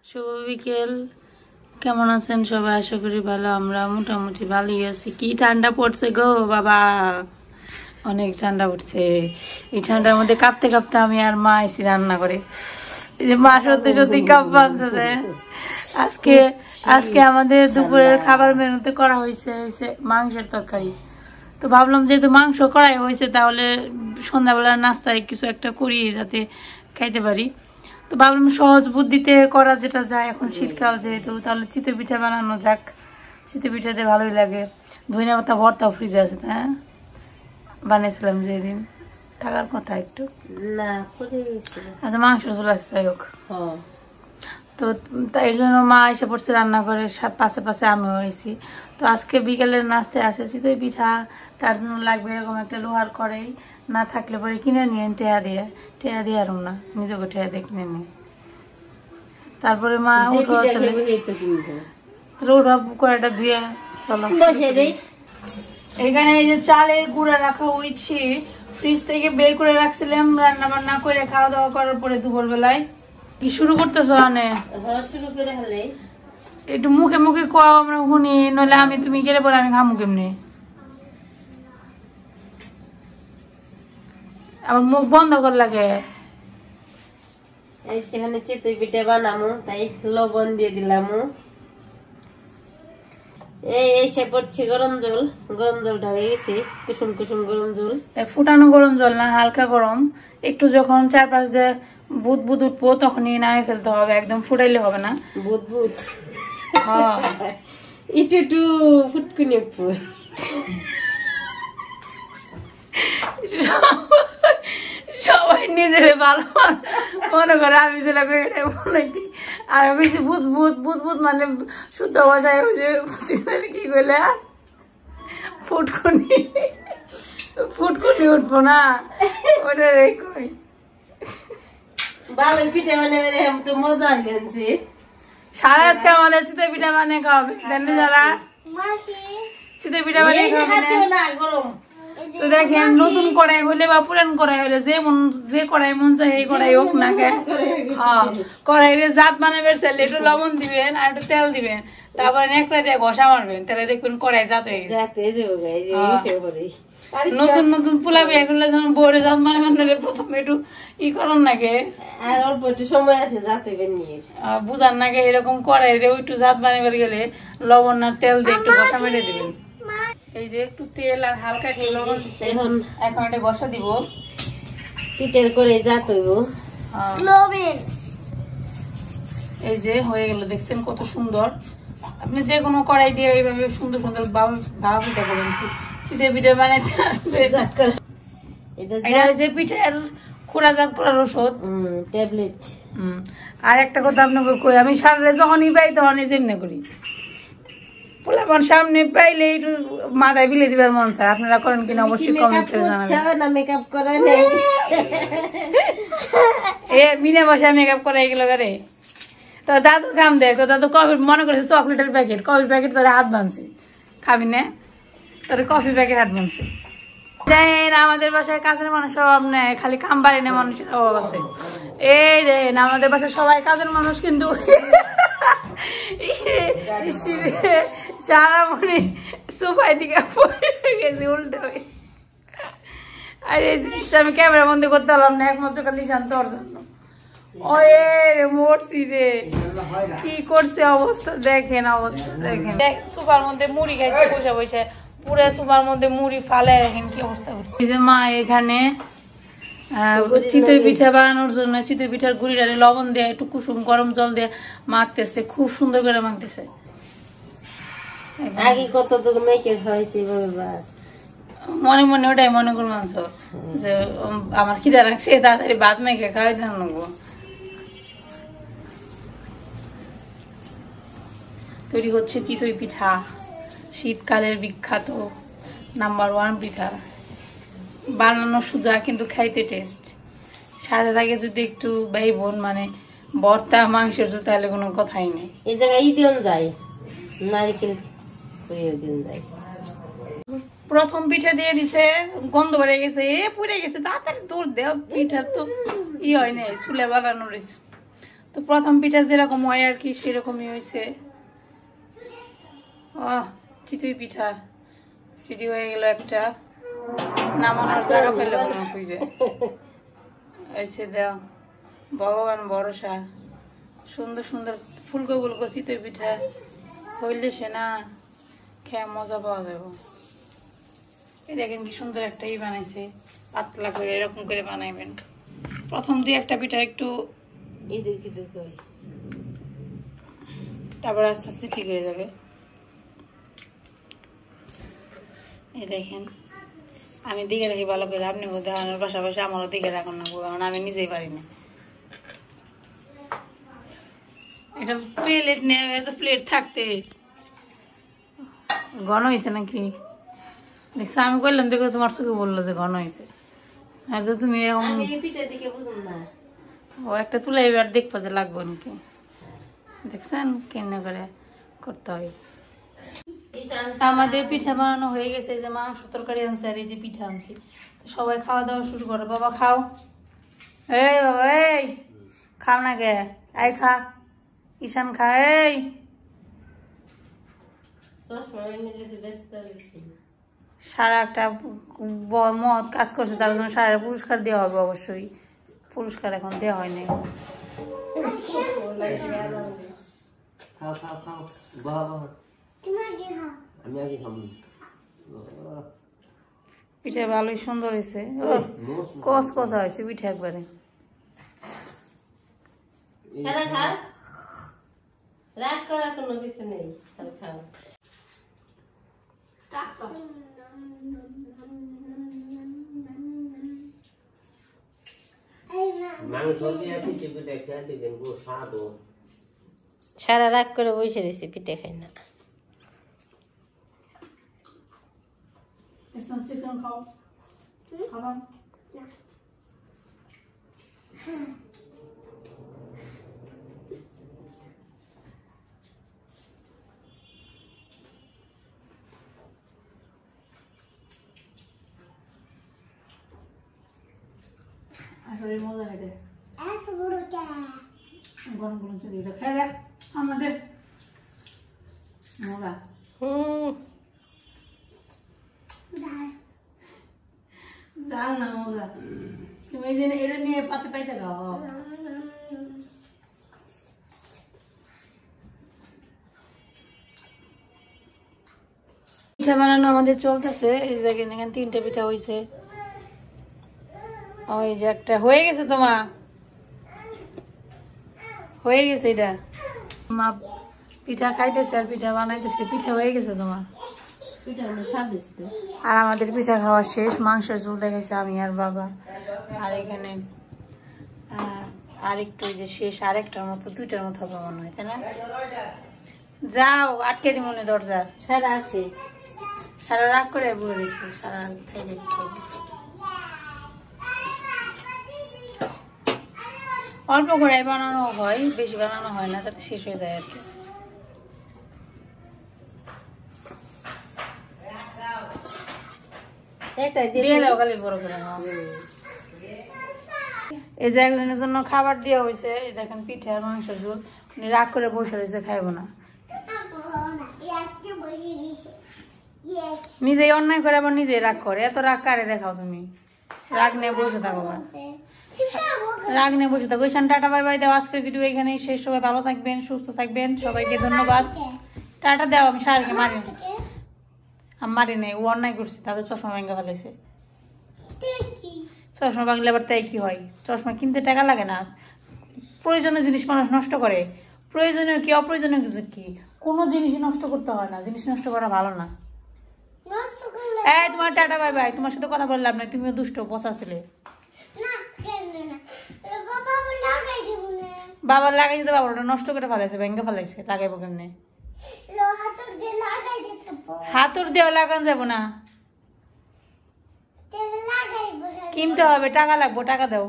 শুভ বিকেল। কেমন আছেন সবাই? আশা করি ভালো। আমরা মোটামুটি ভালোই আছি। কি ঠান্ডা পড়ছে গো বাবা, অনেক ঠান্ডা পড়ছে। এই ঠান্ডার মধ্যে কাঁপতে কাঁপতে আমি আর মা এসি রান্না করে। এই যে মা সত্যি সত্যি কাঁপ বাঁধছে। আজকে আজকে আমাদের দুপুরের খাবার মেনুতে করা হয়েছে মাংসের তরকারি। তো ভাবলাম যেহেতু মাংস করাই হয়েছে তাহলে সন্ধ্যাবেলার নাস্তায় কিছু একটা করি যাতে খাইতে পারি। তো ভাবলাম সহজ বুদ্ধিতে করা যেটা যায়, এখন শীতকাল যেহেতু, তাহলে চিতই পিঠা বানানো যাক। চিতই পিঠাতে ভালোই লাগে। ধনিয়া পাতা ভর্তাও ফ্রিজে আছে, হ্যাঁ বানিয়েছিলাম যেদিন, থাকার কথা একটু না। আচ্ছা মাংস চলে আসছে, যাই হোক। তো তাই জন্য মা এসে পড়ছে রান্না করে, পাশে পাশে আমিও হয়েছি। তো আজকে বিকেলের নাস্তায় আছে চিতই পিঠা, তার জন্য লাগবে এরকম একটা লোহার কড়াই। না থাকলে পরে কিনে নিয়ে টেয়া দিয়ে আর না, নিজেকে টেয়া দিয়ে কিনে নিয়ে তারপরে মা উঠো কড়াইটা ধুয়ে চলো। এখানে এই যে চালের গুঁড়া রাখা হয়েছে, ফ্রিজ থেকে বের করে রাখছিলাম রান্না বান্না করে খাওয়া দাওয়া করার পরে দুপুর বেলায়। কি শুরু করতেছো? শুরু করে হলে একটু মুখে মুখে কোয়াও, আমরা শুনি, নইলে আমি তুমি গেলে পরে আমি খামু কেমনি? আমার মুখ বন্ধ কর লাগে। এই যেখানে চিতই পিঠা বানামু তাই লবণ দিয়ে দিলাম। এই এসে পড়ছি গরম জলটা হয়ে গেছে, কুসুম কুসুম গরম জল। ফুটানো গরম জল না, হালকা গরম। একটু যখন চারপাশ দিয়ে বুদ বুদ উঠবো তখনই নামে ফেলতে হবে, একদম ফুটাইলে হবে না। বুদ বুদ একটু একটু ফুটকুনি উঠবো। সবাই নিজের ভালো মনে করে, আমি যেটা আর বেশি বুধ বুধ বুধ বুধ মানে শুদ্ধ ভাষায় কি করলে ফুটকুনি ফুটকুনি উঠবো না, ওটা কই ভালো পিঠা মানে তো মজা হয়েছে। সারা আজকে আমাদের চিতই পিঠা বানিয়ে খাওয়াবে যারা চিতই পিঠা বানিয়ে খাওয়াবে না গরম। তো দেখেন নতুন কড়াই হলে বা পুরান কড়াই হলে যে কড়াই মন চাই এই কড়াই হোক না কে, হ্যাঁ কড়াইলে জাত বানাবেন চাইলে একটু লবণ দিবেন আর একটু তেল দিবেন, তারপরে নেকড়া দিয়ে ঘষা মারবেন, তাহলে দেখবেন কড়াই জাত হয়ে গেছে। নতুন নতুন পোলা বিয়ে করলে যখন বউরে জাত বানাবেন প্রথমে একটু ই করুন নাকি, আর অল্প একটু সময় আছে জাত বুঝান নাকি এরকম কড়াই রে একটু জাত বানাবার গেলে লবণ আর তেল দিয়ে একটু ঘষা মেরে দিবেন। এই যে একটু তেল আর হালকা একটু লবণ দিচ্ছে, এখন এটা ঘষা দিব, পিঠের করে জাত হইব। এই যে হয়ে গেল, দেখছেন কত সুন্দর। আপনি যে কোনো কড়াই দিয়ে এইভাবে সুন্দর সুন্দর ভাবা পিঠা করেন, চিতই পিঠা বানাইতে এটা যে পিঠার খোড়াজাত করার ওষুধ, ট্যাবলেট। আর একটা কথা আপনাকে কই, আমি সারা যখনই পাই তখনই চিন্তা করি, পোলাপান সামনে পাইলে একটু মাথায় বিলে দিবার মন চায়। আপনারা করেন কিনা অবশ্যই কমেন্টে জানাবেন। মেকআপ করা নেই এ বিনা পয়সায় মেকআপ করা এগুলো করে। তো দাদু কাম দেয়, তো দাদু কফি মনে করেছে চকলেটের প্যাকেট, কফির প্যাকেট তোরা হাত বানছে, খাবি না তোর কফি প্যাকেট হাত বানছে। দেন আমাদের বাসায় কাজের মানুষ অভাব নেই, খালি কাম বাড়ি না মানুষের অভাব আছে। এই দেন আমাদের বাসায় সবাই কাজের মানুষ, কিন্তু সারা মনে সোফায় দিকে গেছি উল্টো হয়ে। আর এই জিনিসটা আমি ক্যামেরা বন্ধ করতে পারলাম না, একমাত্র খালি শান্ত ওর জন্য। ওরে মরছি রে, কি করছে অবস্থা দেখেন, অবস্থা দেখেন। সোফার মধ্যে মুড়ি খাইছে বসে বসে, পুরো সোফার মধ্যে মুড়ি ফালে দেখেন কি অবস্থা করছে। এই যে মা এখানে চিতই পিঠা বানানোর জন্য চিতই পিঠার গুঁড়িটারে লবণ দিয়ে একটু কুসুম গরম জল দিয়ে মাখতেছে, খুব সুন্দর করে মাখতেছে। আগে কত দূর মেখে খাইছি মনে মনে ওটাই মনে করলাম যে আমার খিদা রাখছে, তাড়াতাড়ি ভাত মেখে খাওয়াই দেন নেবো। তৈরি হচ্ছে চিতই পিঠা, শীতকালের বিখ্যাত নাম্বার 1 পিঠা। বানানো সোজা কিন্তু খাইতে টেস্ট। সাথে থাকে যদি একটু বেইবন মানে ভর্তা মাংসের, তাহলে কোনো কথাই নেই। এই জায়গায় দিন যায় নারকেল দিন যায়। প্রথম পিঠা দিয়ে দিছে, গন্ধ বেড়ে গেছে, পুড়ে গেছে, তাড়াতাড়ি দূর দেও, পিঠা তো ই হয় না, চুলে বানানো রয়েছে। তো প্রথম পিঠা যেরকম হয় আর কি সেরকমই হয়েছে। ও চিতই পিঠা রেডি হয়ে গেল, একটা নামানোর জায়গা পেলে মনে খুঁজে হয়েছে। দেও ভগবান ভরসা, সুন্দর সুন্দর ফুলকো ফুলকো চিতই পিঠা হইলে সে না খেয়ে মজা পাওয়া যাবে। এই দেখেন কি সুন্দর একটা বানাইছে, পাতলা করে এরকম করে বানাইবেন। প্রথম দিয়ে একটা পিঠা একটু তারপর আস্তে আস্তে ঠিক হয়ে যাবে। এই দেখেন আমি দিকে রাখি ভালো করে, আপনি দেখানোর পাশাপাশি আমারও দিকে রাখুন না, কারণ আমি নিজেই পারি না। এটা প্লেট নেই, তো প্লেট থাকতে ঘন হয়েছে নাকি দেখছো? আমি করলাম দেখো তোমার চোখে বললো যে ঘন হয়েছে। আর তো তুমি এরকম ও একটা তুলে এবার দেখবো যে লাগবো নাকি। দেখছেন কেন করে করতে হয়। আমাদের পিঠা বানানো হয়ে গেছে, যে মাংস তরকারি আনছে আর এই যে পিঠা আনছি। তো সবাই খাওয়া দাওয়া শুরু করো। বাবা খাও, এই বাবা এই খাও না গে, আই খা ঈশান খা। এই সারা একটা মত কাজ করছে, তার জন্য সারা পুরস্কার দেওয়া হবে। অবশ্যই পুরস্কার এখন দেওয়া হয়নি। পিঠা ভালোই সুন্দর হয়েছে, কস কষা হয়েছে পিঠা একবারে। রাগ করার কোনো কিছু নেই, সারা রাগ করে বসে রয়েছে, পিঠে খাই না। আসলে মজা লাগে গরম গরম চলে খেয়ে দেখ আমাদের মজা। জাল না মজা, তুমি এই যে এটা নিয়ে পাতে পাইতে খাও। পিঠা বানানো আমাদের চলতেছে। এই যে দেখেন এখানে 3টে পিঠা হয়েছে। ওই যে একটা হয়ে গেছে, তোমার হয়ে গেছে। এটা মা পিঠা খাইতেছে আর পিঠা বানাইতেছে। পিঠা হয়ে গেছে তোমার, আর আমাদের পিঠা খাওয়া শেষ। মাংসের ঝোল দেখাইছে আমি আর বাবা। আর এখানে আর একটু যে শেষ, আরেকটার মতো 2টার মতো হবে মনে হয়, তাই না? যাও আটকে দি মনে দরজা। সারা আছে, সারা রাগ করে বলে দিচ্ছি, সারা থেকে অল্প করে বানানো হয়, বেশি বানানো হয় না, যাতে শেষ হয়ে যায় আর কি। এই যে একজনের জন্য খাবার দেওয়া হয়েছে। এই দেখেন পিঠে আর মাংসের ঝোল। উনি রাগ করে বসে রয়েছে, খাইব না। নিজেই অন্যায় করে আবার নিজেই রাগ করে। এত রাগ কারে দেখাও তুমি? রাগ নিয়ে বসে থাকো, রাগ নিয়ে বসে থাকো। টাটা বাই বাই দাও। আজকের ভিডিও এখানেই শেষ। সবাই ভালো থাকবেন, সুস্থ থাকবেন, সবাইকে ধন্যবাদ। টাটা দাও। আমি সারকে মারি না, আমি মারি নাই, ও অন্যায় করছে, তাদের চশমা ভেঙে ফেলেছে। চশমা ভাঙলে আবার তাই কি হয়? চশমা কিনতে টাকা লাগে না। প্রয়োজনীয় জিনিস মানুষ নষ্ট করে। প্রয়োজনীয় কি অপ্রয়োজনীয় কিছু কি কোনো জিনিসই নষ্ট করতে হয় না। জিনিস নষ্ট করা ভালো না। এই তোমার টাটা বাই বাই। তোমার সাথে কথা বললাম না, তুমিও দুষ্ট পচা ছিলে। বাবার লাগাই দিতে, বাবাটা নষ্ট করে ফেলাইছে, ভেঙে ফেলাইছে। লাগাইবো কেমনে? হাতুর দিয়ে লাগান যাবো না, কিনতে হবে, টাকা লাগবো, টাকা দাও।